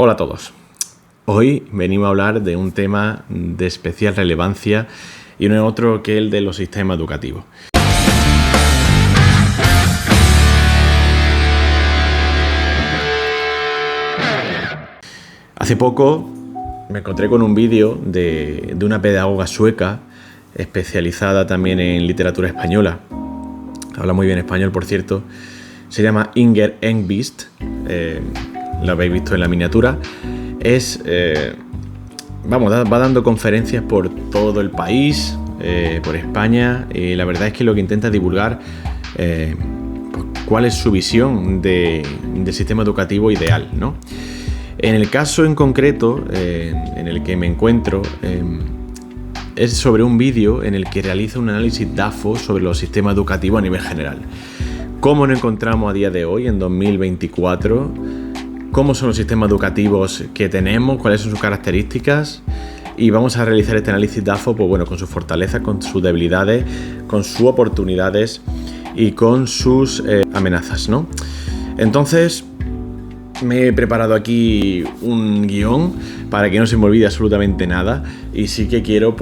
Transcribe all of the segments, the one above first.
Hola a todos. Hoy venimos a hablar de un tema de especial relevancia y no es otro que el de los sistemas educativos. Hace poco me encontré con un vídeo de una pedagoga sueca especializada también en literatura española. Habla muy bien español, por cierto. Se llama Inger Engvist. Lo habéis visto en la miniatura. Va dando conferencias por todo el país, por España, y la verdad es que lo que intenta es divulgar cuál es su visión del sistema educativo ideal, ¿no? En el caso en concreto en el que me encuentro, es sobre un vídeo en el que realiza un análisis DAFO sobre los sistemas educativos a nivel general. ¿Cómo nos encontramos a día de hoy, en 2024? ¿Cómo son los sistemas educativos que tenemos? ¿Cuáles son sus características? Y vamos a realizar este análisis DAFO con sus fortalezas, con sus debilidades, con sus oportunidades y con sus amenazas, ¿no? Entonces, me he preparado aquí un guión para que no se me olvide absolutamente nada y sí que quiero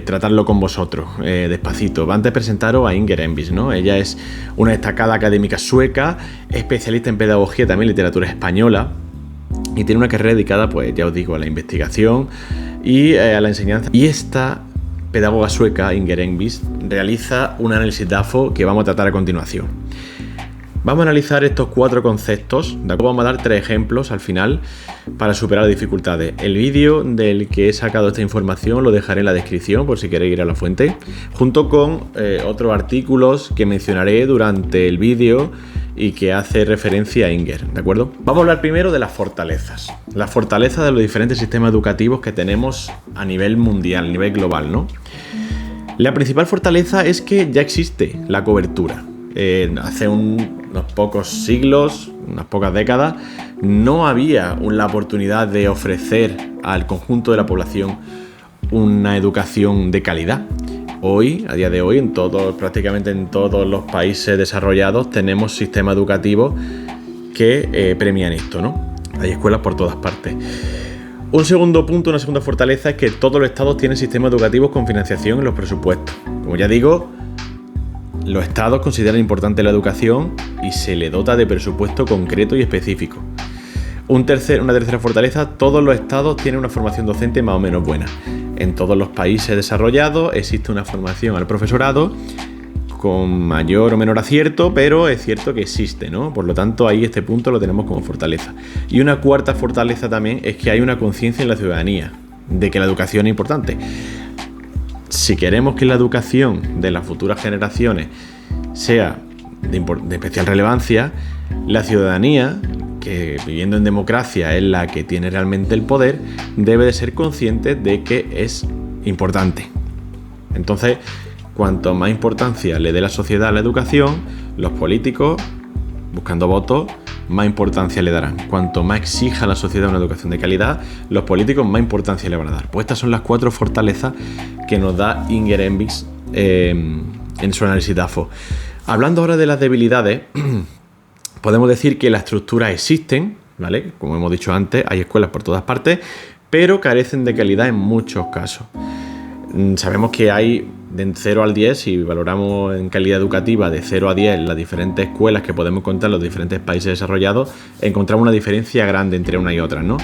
tratarlo con vosotros despacito. Antes de presentaros a Inger Engvist, ¿no? Ella es una destacada académica sueca, especialista en pedagogía, también literatura española, y tiene una carrera dedicada, ya os digo, a la investigación y a la enseñanza. Y esta pedagoga sueca, Inger Engvist, realiza un análisis DAFO que vamos a tratar a continuación. Vamos a analizar estos 4 conceptos, ¿de acuerdo? Vamos a dar 3 ejemplos al final para superar las dificultades. El vídeo del que he sacado esta información lo dejaré en la descripción por si queréis ir a la fuente, junto con otros artículos que mencionaré durante el vídeo y que hace referencia a Inger, ¿de acuerdo? Vamos a hablar primero de las fortalezas de los diferentes sistemas educativos que tenemos a nivel mundial, a nivel global, ¿no? La principal fortaleza es que ya existe la cobertura. Hace unos pocos siglos, unas pocas décadas, no había la oportunidad de ofrecer al conjunto de la población una educación de calidad. Hoy, a día de hoy, prácticamente en todos los países desarrollados tenemos sistemas educativos que premian esto, ¿no? Hay escuelas por todas partes. Un segundo punto, una segunda fortaleza es que todos los estados tienen sistemas educativos con financiación en los presupuestos. Como ya digo, los estados consideran importante la educación y se le dota de presupuesto concreto y específico. Una tercera fortaleza, todos los estados tienen una formación docente más o menos buena. En todos los países desarrollados existe una formación al profesorado con mayor o menor acierto, pero es cierto que existe, ¿no? Por lo tanto, ahí este punto lo tenemos como fortaleza. Y una cuarta fortaleza también es que hay una conciencia en la ciudadanía de que la educación es importante. Si queremos que la educación de las futuras generaciones sea de especial relevancia, la ciudadanía, que viviendo en democracia es la que tiene realmente el poder, debe de ser consciente de que es importante. Entonces, cuanto más importancia le dé la sociedad a la educación, los políticos, buscando votos, más importancia le darán. Cuanto más exija la sociedad una educación de calidad, los políticos más importancia le van a dar. Pues estas son las 4 fortalezas que nos da Inger Engvist en su análisis DAFO. Hablando ahora de las debilidades, podemos decir que las estructuras existen, ¿vale? Como hemos dicho antes, hay escuelas por todas partes, pero carecen de calidad en muchos casos. Sabemos que hay de 0 al 10, si valoramos en calidad educativa de 0 a 10 las diferentes escuelas que podemos encontrar en los diferentes países desarrollados, encontramos una diferencia grande entre una y otra, ¿no?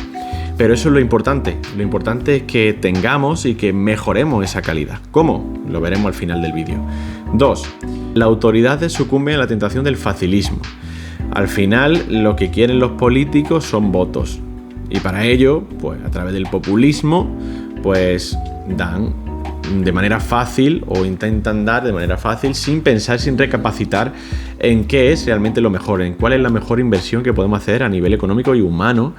Pero eso es lo importante. Lo importante es que tengamos y que mejoremos esa calidad. ¿Cómo? Lo veremos al final del vídeo. 2. Las autoridades sucumben a la tentación del facilismo. Al final, lo que quieren los políticos son votos. Y para ello, a través del populismo, dan de manera fácil o intentan dar de manera fácil sin pensar, sin recapacitar en qué es realmente lo mejor, en cuál es la mejor inversión que podemos hacer a nivel económico y humano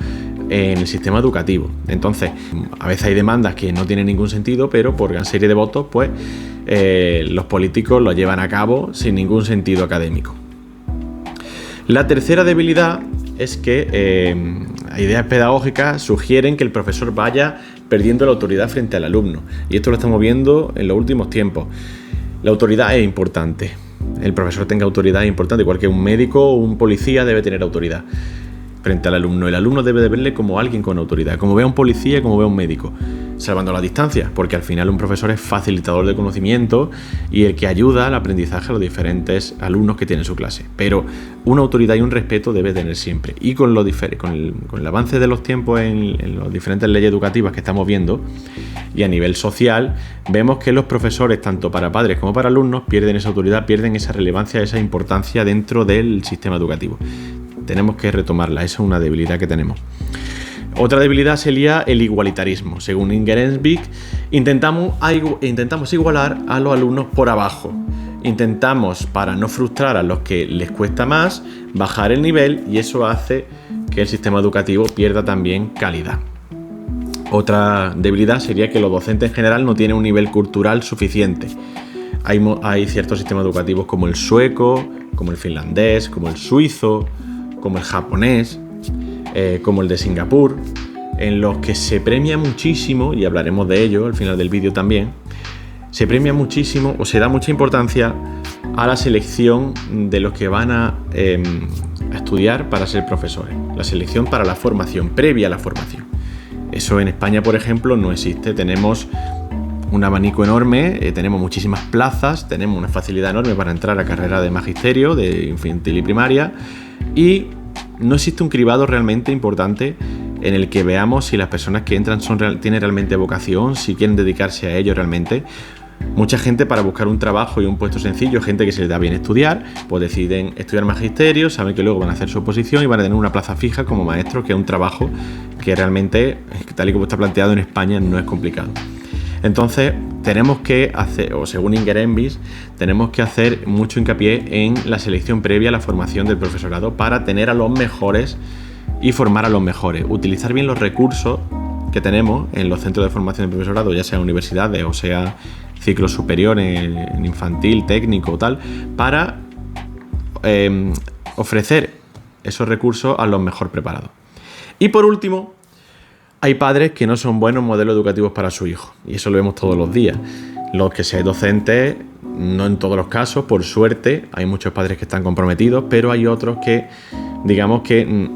en el sistema educativo. Entonces, a veces hay demandas que no tienen ningún sentido, pero por gran serie de votos, los políticos lo llevan a cabo sin ningún sentido académico. La tercera debilidad es que ideas pedagógicas sugieren que el profesor vaya perdiendo la autoridad frente al alumno. Y esto lo estamos viendo en los últimos tiempos. La autoridad es importante. El profesor tenga autoridad es importante, igual que un médico o un policía debe tener autoridad. frente al alumno. El alumno debe de verle como alguien con autoridad, como ve a un policía, como ve a un médico, salvando las distancias, porque al final un profesor es facilitador de conocimiento y el que ayuda al aprendizaje a los diferentes alumnos que tiene su clase. Pero una autoridad y un respeto debe tener siempre. Y con el avance de los tiempos en las diferentes leyes educativas que estamos viendo y a nivel social, vemos que los profesores, tanto para padres como para alumnos, pierden esa autoridad, pierden esa relevancia, esa importancia dentro del sistema educativo. Tenemos que retomarla, esa es una debilidad que tenemos. Otra debilidad sería el igualitarismo. Según Inger Enkvist, intentamos igualar a los alumnos por abajo. Intentamos, para no frustrar a los que les cuesta más, bajar el nivel, y eso hace que el sistema educativo pierda también calidad. Otra debilidad sería que los docentes en general no tienen un nivel cultural suficiente. Hay ciertos sistemas educativos como el sueco, como el finlandés, como el suizo, como el japonés, como el de Singapur, en los que se premia muchísimo, y hablaremos de ello al final del vídeo también, se premia muchísimo o se da mucha importancia a la selección de los que van a estudiar para ser profesores, la selección para la formación, previa a la formación. Eso en España, por ejemplo, no existe. Tenemos un abanico enorme, tenemos muchísimas plazas, tenemos una facilidad enorme para entrar a carrera de magisterio, de infantil y primaria, y no existe un cribado realmente importante en el que veamos si las personas que entran tienen realmente vocación, si quieren dedicarse a ello realmente. Mucha gente, para buscar un trabajo y un puesto sencillo, gente que se les da bien estudiar, pues deciden estudiar magisterio, saben que luego van a hacer su oposición y van a tener una plaza fija como maestros, que es un trabajo que realmente, tal y como está planteado en España, no es complicado. Entonces tenemos que hacer, o según Inger Enkvist, tenemos que hacer mucho hincapié en la selección previa a la formación del profesorado para tener a los mejores y formar a los mejores. Utilizar bien los recursos que tenemos en los centros de formación del profesorado, ya sea universidades o sea ciclos superiores en infantil, técnico o tal, para ofrecer esos recursos a los mejor preparados. Y por último, hay padres que no son buenos modelos educativos para su hijo, y eso lo vemos todos los días. Los que sean docentes, no en todos los casos, por suerte, hay muchos padres que están comprometidos, pero hay otros que, digamos que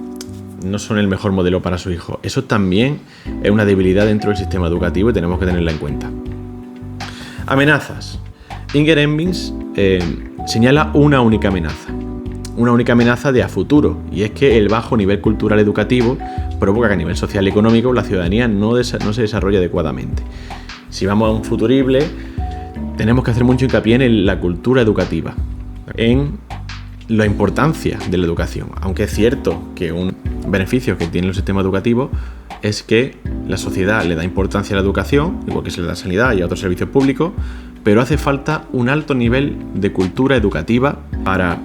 no son el mejor modelo para su hijo. Eso también es una debilidad dentro del sistema educativo y tenemos que tenerla en cuenta. Amenazas. Inger Enkvist señala una única amenaza de a futuro, y es que el bajo nivel cultural educativo provoca que a nivel social y económico la ciudadanía no se desarrolle adecuadamente. Si vamos a un futurible, tenemos que hacer mucho hincapié en la cultura educativa, en la importancia de la educación, aunque es cierto que un beneficio que tiene el sistema educativo es que la sociedad le da importancia a la educación, igual que se le da sanidad y a otros servicios públicos, pero hace falta un alto nivel de cultura educativa para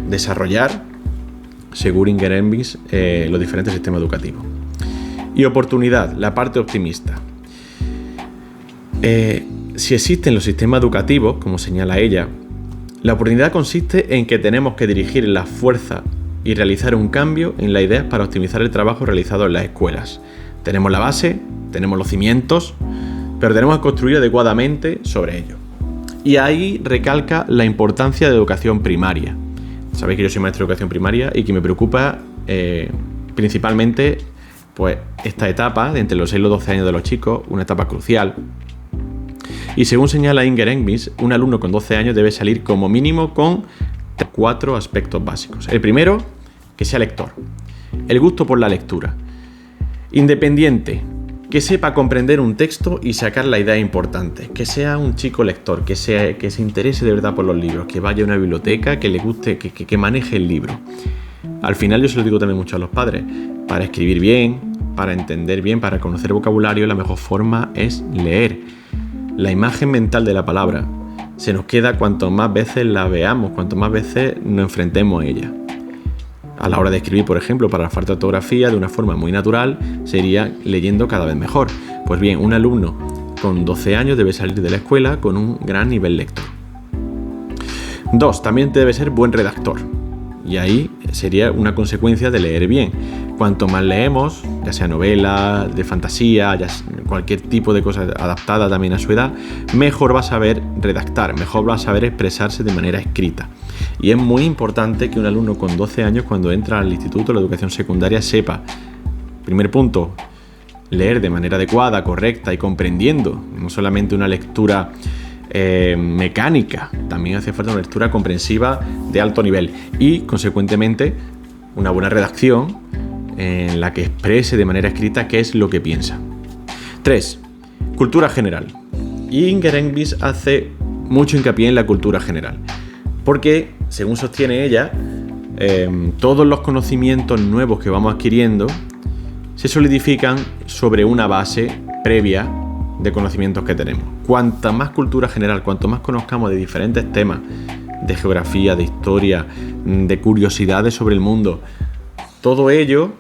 desarrollar, según Inger Enkvist, los diferentes sistemas educativos. Y oportunidad, la parte optimista. Si existen los sistemas educativos, como señala ella, la oportunidad consiste en que tenemos que dirigir la fuerza y realizar un cambio en las ideas para optimizar el trabajo realizado en las escuelas. Tenemos la base, tenemos los cimientos, pero tenemos que construir adecuadamente sobre ello. Y ahí recalca la importancia de educación primaria. Sabéis que yo soy maestro de educación primaria y que me preocupa principalmente pues, esta etapa de entre los 6 y los 12 años de los chicos, una etapa crucial. Y según señala Inger Enkvist, un alumno con 12 años debe salir como mínimo con 4 aspectos básicos. El primero, que sea lector. El gusto por la lectura. Independiente, que sepa comprender un texto y sacar la idea importante. Que sea un chico lector, que se interese de verdad por los libros, que vaya a una biblioteca, que le guste, que maneje el libro. Al final yo se lo digo también mucho a los padres. Para escribir bien, para entender bien, para conocer vocabulario, la mejor forma es leer. La imagen mental de la palabra se nos queda cuanto más veces la veamos, cuanto más veces nos enfrentemos a ella. A la hora de escribir, por ejemplo, para la falta de ortografía, de una forma muy natural, sería leyendo cada vez mejor. Pues bien, un alumno con 12 años debe salir de la escuela con un gran nivel lector. 2. También debe ser buen redactor. Y ahí sería una consecuencia de leer bien. Cuanto más leemos, ya sea novela, de fantasía, cualquier tipo de cosa adaptada también a su edad, mejor va a saber redactar, mejor va a saber expresarse de manera escrita. Y es muy importante que un alumno con 12 años, cuando entra al instituto, la educación secundaria, sepa, primer punto, leer de manera adecuada, correcta y comprendiendo, no solamente una lectura mecánica, también hace falta una lectura comprensiva de alto nivel y, consecuentemente, una buena redacción en la que exprese de manera escrita qué es lo que piensa. 3. Cultura general. Inger Enkvist hace mucho hincapié en la cultura general, porque, según sostiene ella, todos los conocimientos nuevos que vamos adquiriendo se solidifican sobre una base previa de conocimientos que tenemos. Cuanta más cultura general, cuanto más conozcamos de diferentes temas, de geografía, de historia, de curiosidades sobre el mundo, todo ello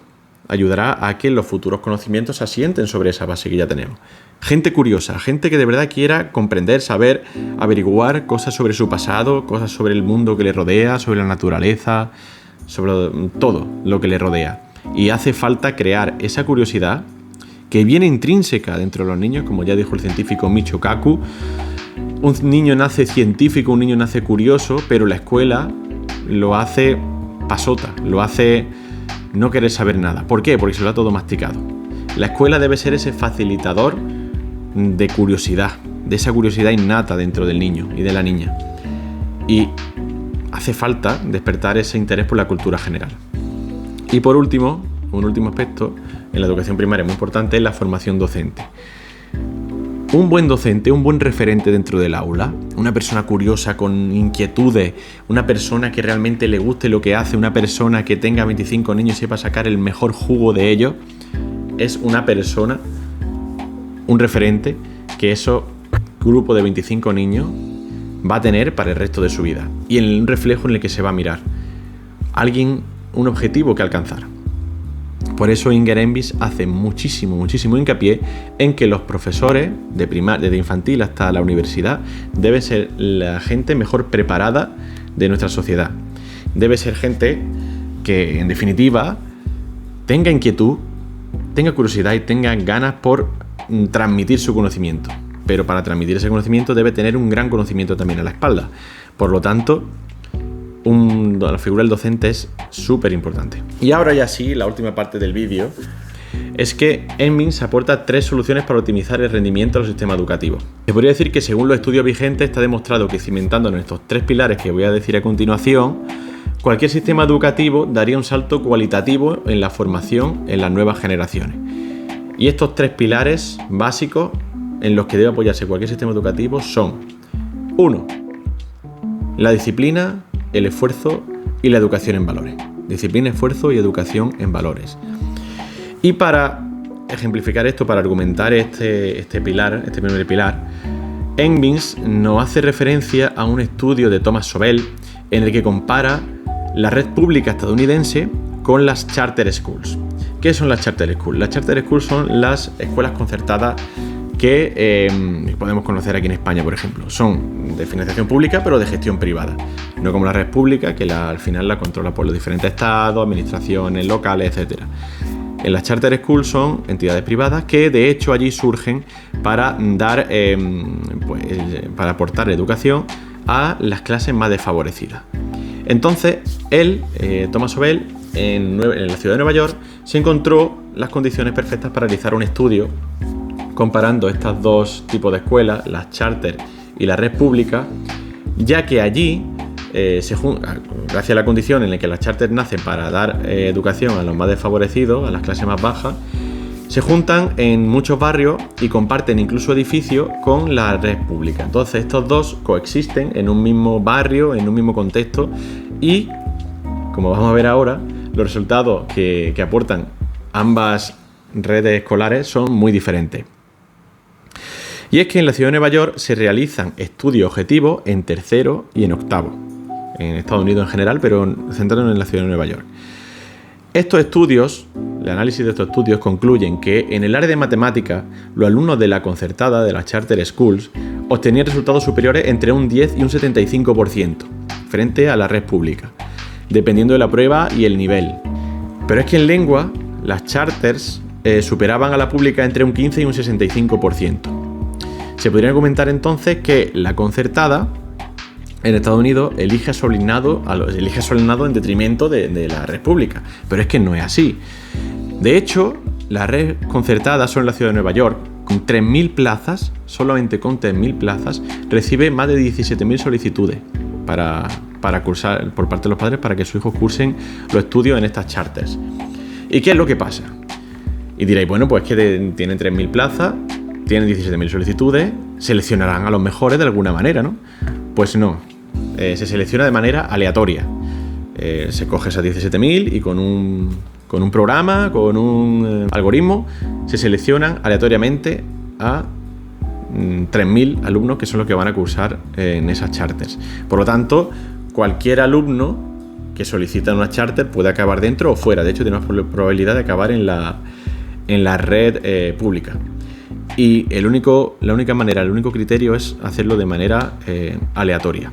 ayudará a que los futuros conocimientos se asienten sobre esa base que ya tenemos. Gente curiosa, gente que de verdad quiera comprender, saber, averiguar cosas sobre su pasado, cosas sobre el mundo que le rodea, sobre la naturaleza, sobre todo lo que le rodea. Y hace falta crear esa curiosidad que viene intrínseca dentro de los niños, como ya dijo el científico Michio Kaku. Un niño nace científico, un niño nace curioso, pero la escuela lo hace pasota, lo hace no querer saber nada. ¿Por qué? Porque se lo ha todo masticado. La escuela debe ser ese facilitador de curiosidad, de esa curiosidad innata dentro del niño y de la niña. Y hace falta despertar ese interés por la cultura general. Y por último, un último aspecto en la educación primaria muy importante es la formación docente. Un buen docente, un buen referente dentro del aula, una persona curiosa, con inquietudes, una persona que realmente le guste lo que hace, una persona que tenga 25 niños y sepa sacar el mejor jugo de ellos, es una persona, un referente que ese grupo de 25 niños va a tener para el resto de su vida y en un reflejo en el que se va a mirar. Alguien, un objetivo que alcanzar. Por eso Inger Enkvist hace muchísimo hincapié en que los profesores desde infantil hasta la universidad deben ser la gente mejor preparada de nuestra sociedad. Debe ser gente que, en definitiva, tenga inquietud, tenga curiosidad y tenga ganas por transmitir su conocimiento. Pero para transmitir ese conocimiento debe tener un gran conocimiento también a la espalda. Por lo tanto, la figura del docente es súper importante. Y ahora ya sí, la última parte del vídeo es que Enkvist aporta 3 soluciones para optimizar el rendimiento de los sistemas educativos. Se podría decir que, según los estudios vigentes, está demostrado que, cimentando en estos 3 pilares que voy a decir a continuación, cualquier sistema educativo daría un salto cualitativo en la formación en las nuevas generaciones. Y estos 3 pilares básicos en los que debe apoyarse cualquier sistema educativo son: 1. La disciplina, el esfuerzo y la educación en valores. Disciplina, esfuerzo y educación en valores. Y para ejemplificar esto, para argumentar este primer pilar, Enkvist nos hace referencia a un estudio de Thomas Sobel en el que compara la red pública estadounidense con las charter schools. ¿Qué son las charter schools? Las charter schools son las escuelas concertadas que podemos conocer aquí en España, por ejemplo. Son de financiación pública, pero de gestión privada. No como la red pública, que al final la controla por los diferentes estados, administraciones locales, etc. En las charter schools son entidades privadas que, de hecho, allí surgen para dar, para aportar educación a las clases más desfavorecidas. Entonces, Thomas Sobel, en la ciudad de Nueva York, se encontró las condiciones perfectas para realizar un estudio comparando estos 2 tipos de escuelas, las charter y la red pública, ya que allí, gracias a la condición en la que las charter nacen para dar educación a los más desfavorecidos, a las clases más bajas, se juntan en muchos barrios y comparten incluso edificios con la red pública. Entonces estos dos coexisten en un mismo barrio, en un mismo contexto, y, como vamos a ver ahora, los resultados que aportan ambas redes escolares son muy diferentes. Y es que en la ciudad de Nueva York se realizan estudios objetivos en tercero y en octavo, en Estados Unidos en general, pero centrándonos en la ciudad de Nueva York. Estos estudios, el análisis de estos estudios concluyen que en el área de matemáticas, los alumnos de la concertada, de las charter schools, obtenían resultados superiores entre un 10 y un 75% frente a la red pública. dependiendo de la prueba y el nivel. Pero es que en lengua, las charters superaban a la pública entre un 15 y un 65%. Se podría comentar entonces que la concertada en Estados Unidos elige a su alumnado en detrimento de la red pública, pero es que no es así. De hecho, la red concertada solo en la ciudad de Nueva York, con 3.000 plazas, solamente con 3.000 plazas, recibe más de 17.000 solicitudes para cursar por parte de los padres para que sus hijos cursen los estudios en estas charters. ¿Y qué es lo que pasa? Y diréis, bueno, pues que tienen 3.000 plazas, tienen 17.000 solicitudes, seleccionarán a los mejores de alguna manera, ¿no? Pues no, se selecciona de manera aleatoria. Se coge esas 17.000 y con un programa, con un algoritmo, se seleccionan aleatoriamente a 3.000 alumnos que son los que van a cursar en esas charters. Por lo tanto, cualquier alumno que solicita una charter puede acabar dentro o fuera. De hecho, tiene más probabilidad de acabar en la red pública. Y la única manera, el único criterio es hacerlo de manera aleatoria.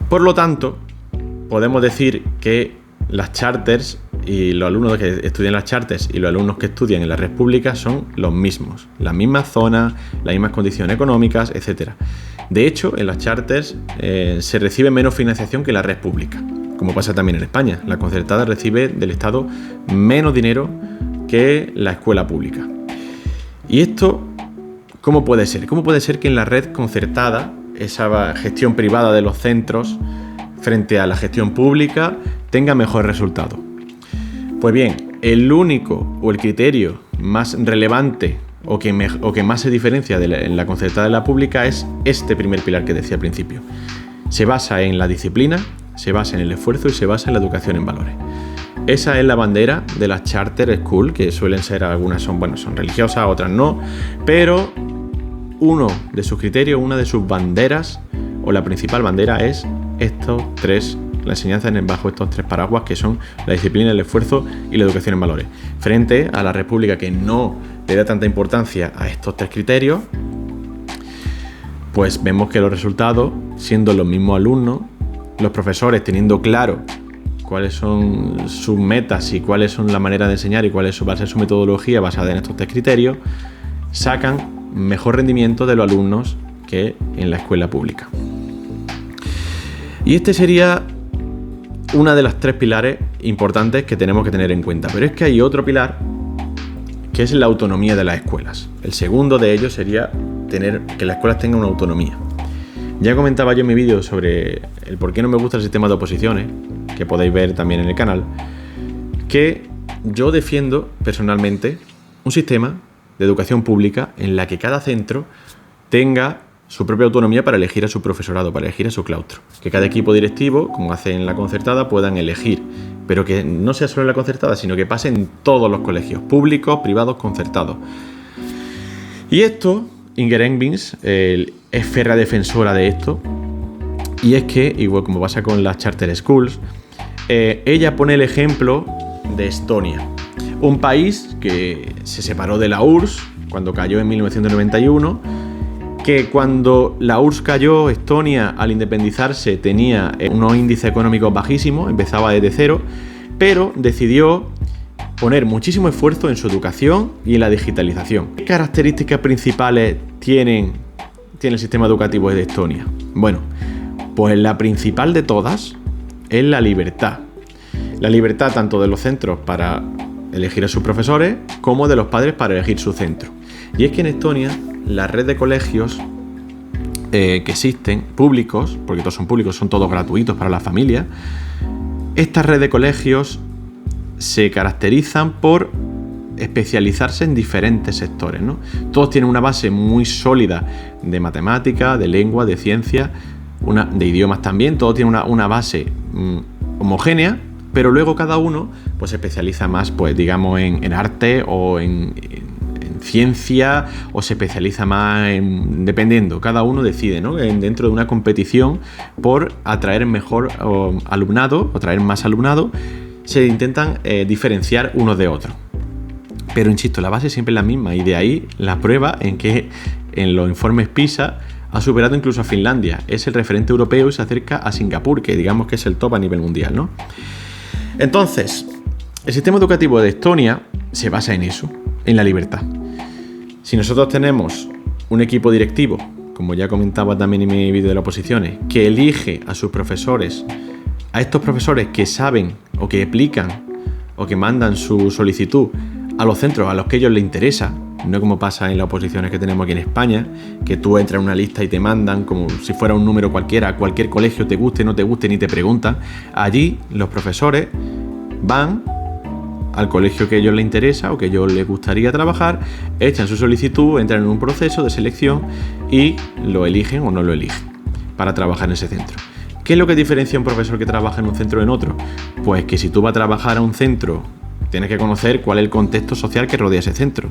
Por lo tanto, podemos decir que las charters y los alumnos que estudian las charters y los alumnos que estudian en la red pública son los mismos, las mismas zonas, las mismas condiciones económicas, etc. De hecho, en las charters se recibe menos financiación que en la red pública, como pasa también en España. La concertada recibe del Estado menos dinero que la escuela pública. ¿Y esto cómo puede ser? ¿Cómo puede ser que en la red concertada, esa gestión privada de los centros, frente a la gestión pública, tenga mejor resultado? Pues bien, el único o el criterio más relevante o que más se diferencia en la concertada y la pública es este primer pilar que decía al principio. Se basa en la disciplina, se basa en el esfuerzo y se basa en la educación en valores. Esa es la bandera de las charter school, que suelen ser, algunas son religiosas, otras no, pero uno de sus criterios, una de sus banderas, o la principal bandera, es la enseñanza bajo estos tres paraguas, que son la disciplina, el esfuerzo y la educación en valores. Frente a la república, que no le da tanta importancia a estos tres criterios, pues vemos que los resultados, siendo los mismos alumnos, los profesores teniendo claro cuáles son sus metas y cuáles son la manera de enseñar y cuál va a ser su metodología basada en estos tres criterios, sacan mejor rendimiento de los alumnos que en la escuela pública. Y este sería una de las tres pilares importantes que tenemos que tener en cuenta. Pero es que hay otro pilar, que es la autonomía de las escuelas. El segundo de ellos sería que las escuelas tengan una autonomía. Ya comentaba yo en mi vídeo sobre el por qué no me gusta el sistema de oposiciones, que podéis ver también en el canal, que yo defiendo personalmente un sistema de educación pública en la que cada centro tenga su propia autonomía para elegir a su profesorado, para elegir a su claustro. Que cada equipo directivo, como hace en la concertada, puedan elegir, pero que no sea solo en la concertada, sino que pase en todos los colegios, públicos, privados, concertados. Y esto, Inger Enkvist es férrea defensora de esto, y es que, igual como pasa con las charter schools, ella pone el ejemplo de Estonia, un país que se separó de la URSS cuando cayó en 1991, que cuando la URSS cayó, Estonia al independizarse tenía unos índices económicos bajísimos, empezaba desde cero, pero decidió poner muchísimo esfuerzo en su educación y en la digitalización. ¿Qué características principales tiene el sistema educativo de Estonia? Bueno, pues la principal de todas es la libertad. La libertad tanto de los centros para elegir a sus profesores como de los padres para elegir su centro. Y es que en Estonia la red de colegios que existen, públicos, porque todos son públicos, son todos gratuitos para la familia, esta red de colegios se caracterizan por especializarse en diferentes sectores, ¿no? Todos tienen una base muy sólida de matemática, de lengua, de ciencia, de idiomas también. Todos tienen una base homogénea, pero luego cada uno pues se especializa más, pues digamos, en arte o en ciencia, o se especializa más dependiendo. Cada uno decide, ¿no? Dentro de una competición por atraer mejor alumnado, o traer más alumnado, se intentan diferenciar unos de otros. Pero insisto, la base siempre es la misma, y de ahí la prueba en que en los informes PISA Ha superado incluso a Finlandia. Es el referente europeo y se acerca a Singapur, que digamos que es el top a nivel mundial, ¿no? Entonces, el sistema educativo de Estonia se basa en eso, en la libertad. Si nosotros tenemos un equipo directivo, como ya comentaba también en mi vídeo de las oposiciones, que elige a sus profesores, a estos profesores que saben o que aplican o que mandan su solicitud a los centros a los que a ellos les interesa, no como pasa en las oposiciones que tenemos aquí en España, que tú entras en una lista y te mandan como si fuera un número cualquiera, a cualquier colegio, te guste, no te guste, ni te preguntan. Allí los profesores van al colegio que a ellos les interesa o que a ellos les gustaría trabajar, echan su solicitud, entran en un proceso de selección y lo eligen o no lo eligen para trabajar en ese centro. ¿Qué es lo que diferencia a un profesor que trabaja en un centro en otro? Pues que si tú vas a trabajar a un centro, tienes que conocer cuál es el contexto social que rodea ese centro.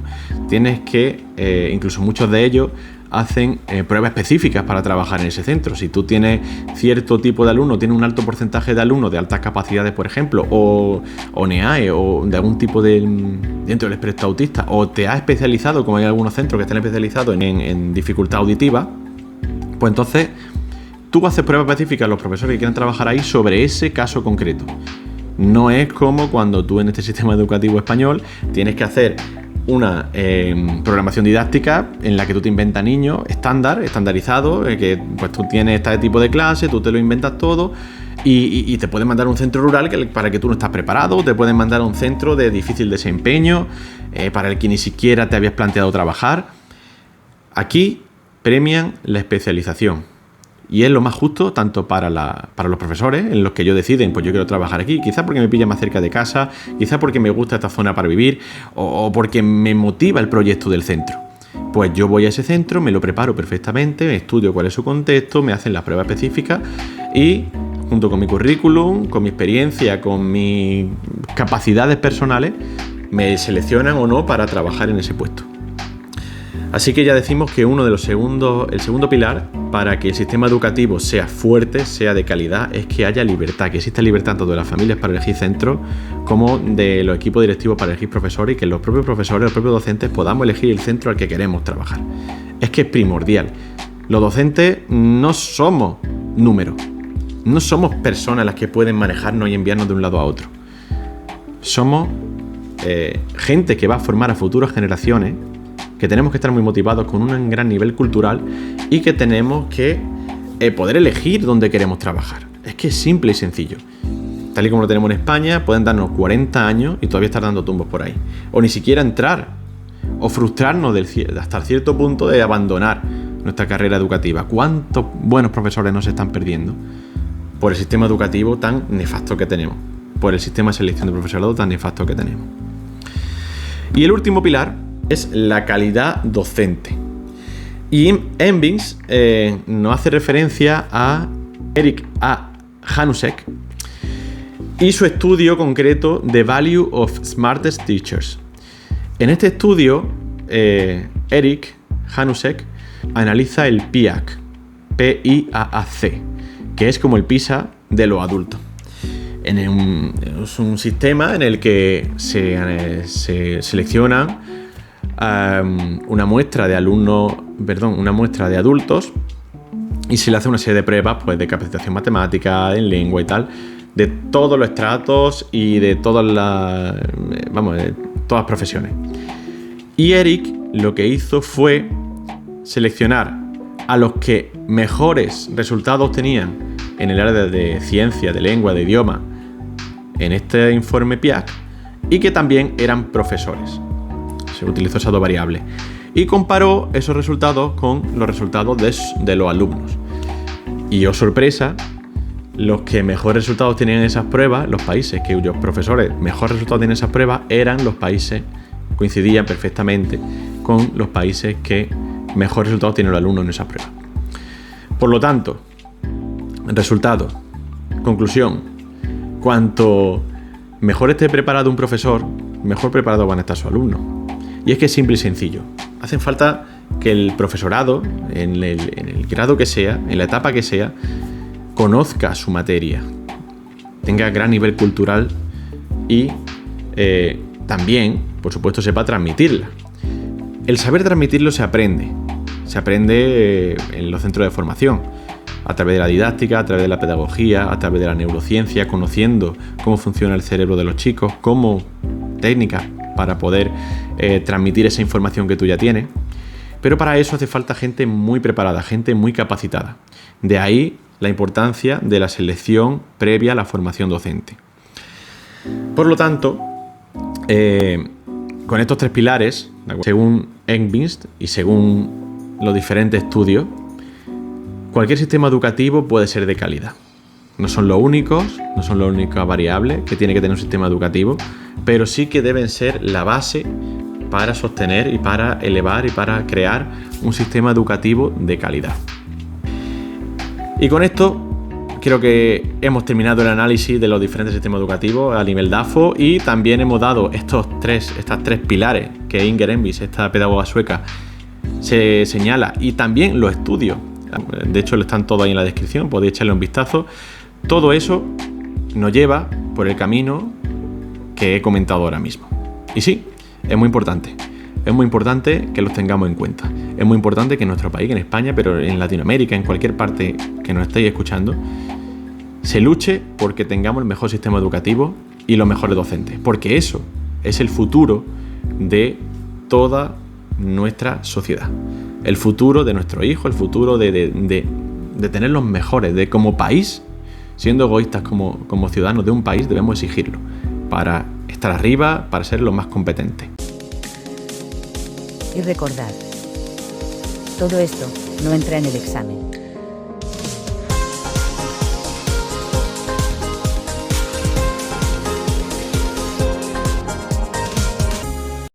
Tienes que, incluso muchos de ellos hacen pruebas específicas para trabajar en ese centro. Si tú tienes cierto tipo de alumno, tienes un alto porcentaje de alumnos de altas capacidades, por ejemplo, o NEAE, o de algún tipo de dentro del espectro autista, o te has especializado, como hay algunos centros que están especializados en dificultad auditiva, pues entonces tú haces pruebas específicas a los profesores que quieran trabajar ahí sobre ese caso concreto. No es como cuando tú en este sistema educativo español tienes que hacer una programación didáctica en la que tú te inventas niños estandarizado, que pues tú tienes este tipo de clase, tú te lo inventas todo y te pueden mandar a un centro rural para que tú no estás preparado, te pueden mandar a un centro de difícil desempeño, para el que ni siquiera te habías planteado trabajar. Aquí premian la especialización. Y es lo más justo tanto para los profesores, en los que ellos deciden, pues yo quiero trabajar aquí, quizás porque me pilla más cerca de casa, quizás porque me gusta esta zona para vivir, o porque me motiva el proyecto del centro. Pues yo voy a ese centro, me lo preparo perfectamente, estudio cuál es su contexto, me hacen las pruebas específicas y junto con mi currículum, con mi experiencia, con mis capacidades personales, me seleccionan o no para trabajar en ese puesto. Así que ya decimos que el segundo pilar para que el sistema educativo sea fuerte, sea de calidad, es que haya libertad, que exista libertad tanto de las familias para elegir centros como de los equipos directivos para elegir profesores y que los propios profesores, los propios docentes podamos elegir el centro al que queremos trabajar. Es que es primordial. Los docentes no somos números, no somos personas las que pueden manejarnos y enviarnos de un lado a otro. Somos gente que va a formar a futuras generaciones, que tenemos que estar muy motivados con un gran nivel cultural y que tenemos que poder elegir dónde queremos trabajar. Es que es simple y sencillo. Tal y como lo tenemos en España, pueden darnos 40 años y todavía estar dando tumbos por ahí. O ni siquiera entrar, o frustrarnos hasta cierto punto de abandonar nuestra carrera educativa. ¿Cuántos buenos profesores nos están perdiendo por el sistema educativo tan nefasto que tenemos? Por el sistema de selección de profesorado tan nefasto que tenemos. Y el último pilar es la calidad docente. Y Embings nos hace referencia a Erik A. Hanusek y su estudio concreto The Value of Smartest Teachers. En este estudio, Erik Hanusek analiza el PIAAC, P-I-A-A-C, que es como el PISA de los adultos. Es un sistema en el que se seleccionan una muestra de adultos y se le hace una serie de pruebas pues, de capacitación matemática, en lengua y tal, de todos los estratos y de todas las profesiones. Y Eric lo que hizo fue seleccionar a los que mejores resultados tenían en el área de ciencia, de lengua, de idioma, en este informe PIAAC, y que también eran profesores. Se utilizó esas dos variables y comparó esos resultados con los resultados de los alumnos. Y oh sorpresa, los que mejores resultados tenían en esas pruebas, los países cuyos profesores mejores resultados tenían en esas pruebas, eran los países, coincidían perfectamente con los países que mejores resultados tienen los alumnos en esas pruebas. Por lo tanto, resultado, conclusión, cuanto mejor esté preparado un profesor, mejor preparado van a estar sus alumnos. Y es que es simple y sencillo. Hacen falta que el profesorado, en el grado que sea, en la etapa que sea, conozca su materia, tenga gran nivel cultural y también, por supuesto, sepa transmitirla. El saber transmitirlo se aprende. se aprende en los centros de formación, a través de la didáctica, a través de la pedagogía, a través de la neurociencia, conociendo cómo funciona el cerebro de los chicos, cómo técnicas para poder transmitir esa información que tú ya tienes. Pero para eso hace falta gente muy preparada, gente muy capacitada. De ahí la importancia de la selección previa a la formación docente. Por lo tanto, con estos 3 pilares, según Engvinst y según los diferentes estudios, cualquier sistema educativo puede ser de calidad. No son los únicos, no son las únicas variables que tiene que tener un sistema educativo, pero sí que deben ser la base para sostener y para elevar y para crear un sistema educativo de calidad. Y con esto creo que hemos terminado el análisis de los diferentes sistemas educativos a nivel DAFO y también hemos dado estas tres pilares que Inger Engvist, esta pedagoga sueca, se señala, y también los estudios. De hecho, están todos ahí en la descripción, podéis echarle un vistazo. Todo eso nos lleva por el camino que he comentado ahora mismo. Y sí, es muy importante. Es muy importante que los tengamos en cuenta. Es muy importante que en nuestro país, en España, pero en Latinoamérica, en cualquier parte que nos estéis escuchando, se luche porque tengamos el mejor sistema educativo y los mejores docentes. Porque eso es el futuro de toda nuestra sociedad. El futuro de nuestros hijos, el futuro de tener los mejores, de como país, siendo egoístas como ciudadanos de un país, debemos exigirlo para estar arriba, para ser los más competentes. Y recordad, todo esto no entra en el examen.